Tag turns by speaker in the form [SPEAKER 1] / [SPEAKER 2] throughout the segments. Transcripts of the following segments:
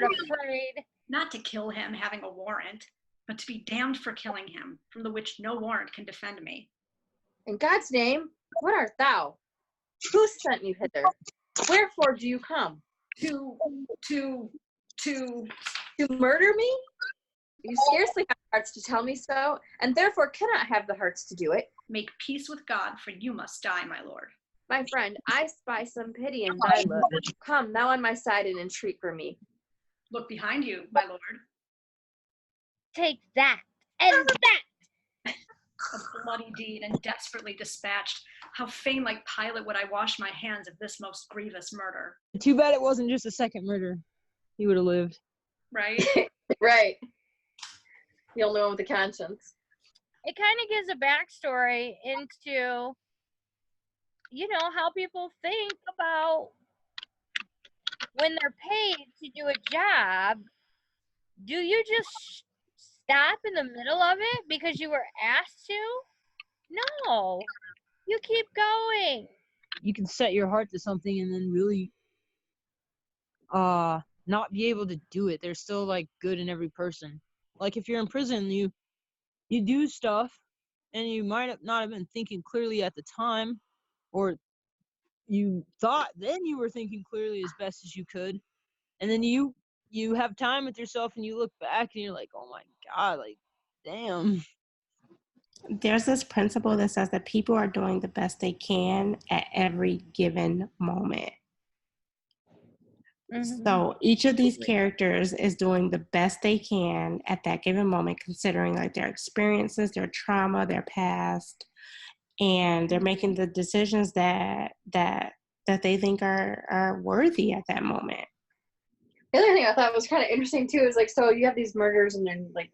[SPEAKER 1] art afraid.
[SPEAKER 2] Not to kill him, having a warrant, but to be damned for killing him, from the which no warrant can defend me.
[SPEAKER 3] In God's name, what art thou? Who sent you hither? Wherefore do you come?
[SPEAKER 2] To
[SPEAKER 3] murder me? You scarcely have hearts to tell me so, and therefore cannot have the hearts to do it.
[SPEAKER 2] Make peace with God, for you must die, my lord.
[SPEAKER 3] My friend, I spy some pity in thy look. Come thou on my side and entreat for me.
[SPEAKER 2] Look behind you, my lord.
[SPEAKER 1] Take that and that.
[SPEAKER 2] A bloody deed and desperately dispatched. How fain like Pilate would I wash my hands of this most grievous murder.
[SPEAKER 4] Too bad it wasn't just a second murder. He would have lived.
[SPEAKER 2] Right?
[SPEAKER 3] Right. You'll know with the conscience.
[SPEAKER 1] It kind of gives a backstory into, you know, how people think about when they're paid to do a job. Do you just stop in the middle of it because you were asked to? No. You keep going.
[SPEAKER 4] You can set your heart to something and then really not be able to do it. There's still like good in every person. Like if you're in prison, you do stuff and you might not have been thinking clearly at the time, or you thought then you were thinking clearly as best as you could, and then you have time with yourself and you look back and you're like, oh my God, like, damn.
[SPEAKER 5] There's this principle that says that people are doing the best they can at every given moment. Mm-hmm. So each of these characters is doing the best they can at that given moment, considering like their experiences, their trauma, their past, and they're making the decisions that they think are worthy at that moment.
[SPEAKER 3] The other thing I thought was kind of interesting too is like, so you have these murders and then like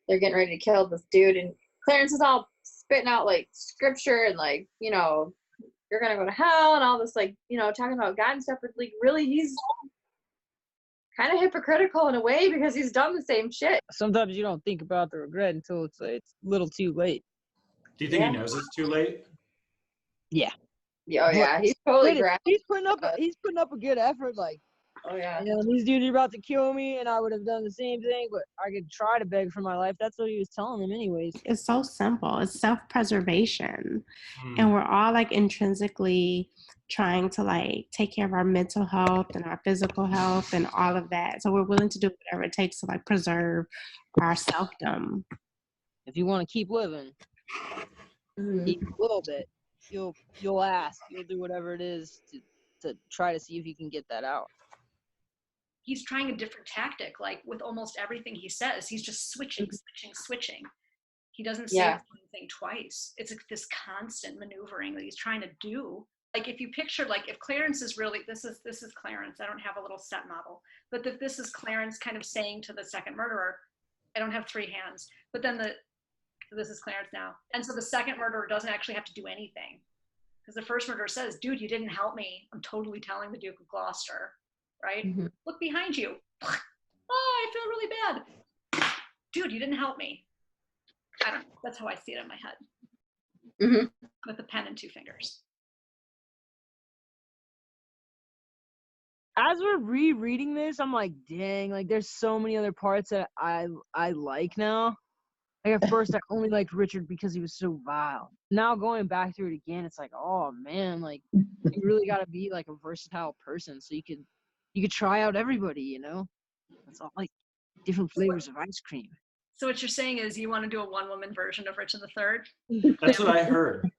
[SPEAKER 3] they're getting ready to kill this dude, and Clarence is all spitting out like scripture and like, you know, you're gonna go to hell and all this, like, you know, talking about God and stuff, but like really he's kind of hypocritical in a way because he's done the same shit.
[SPEAKER 4] Sometimes you don't think about the regret until it's a little too late.
[SPEAKER 6] Do you think he knows it's too late?
[SPEAKER 4] Yeah.
[SPEAKER 3] Yeah, oh yeah, he's totally
[SPEAKER 4] he's putting up a good effort. Like,
[SPEAKER 3] oh yeah,
[SPEAKER 4] you know, these dudes are about to kill me, and I would have done the same thing, but I could try to beg for my life. That's what he was telling them, anyways.
[SPEAKER 5] It's so simple. It's self-preservation, and we're all like intrinsically trying to like take care of our mental health and our physical health and all of that. So we're willing to do whatever it takes to like preserve our selfdom.
[SPEAKER 4] If you want to keep living, even a little bit, you'll ask, you'll do whatever it is to try to see if you can get that out.
[SPEAKER 2] He's trying a different tactic. Like with almost everything he says, he's just switching. He doesn't say anything twice. It's like this constant maneuvering that he's trying to do. Like if you picture, like if Clarence is really, this is Clarence. I don't have a little set model, but if this is Clarence kind of saying to the second murderer, I don't have three hands, but then this is Clarence now. And so the second murderer doesn't actually have to do anything because the first murderer says, dude, you didn't help me. I'm totally telling the Duke of Gloucester, right? Mm-hmm. Look behind you. Oh, I feel really bad. Dude, you didn't help me. I don't know. That's how I see it in my head.
[SPEAKER 3] Mm-hmm.
[SPEAKER 2] With a pen and two fingers.
[SPEAKER 4] As we're rereading this, I'm like, dang, like there's so many other parts that I like now. Like at first I only liked Richard because he was so vile. Now going back through it again, it's like, oh man, like you really gotta be like a versatile person so you could try out everybody, you know? It's all like different flavors of ice cream.
[SPEAKER 2] So what you're saying is you want to do a one-woman version of Richard III?
[SPEAKER 6] That's what I heard.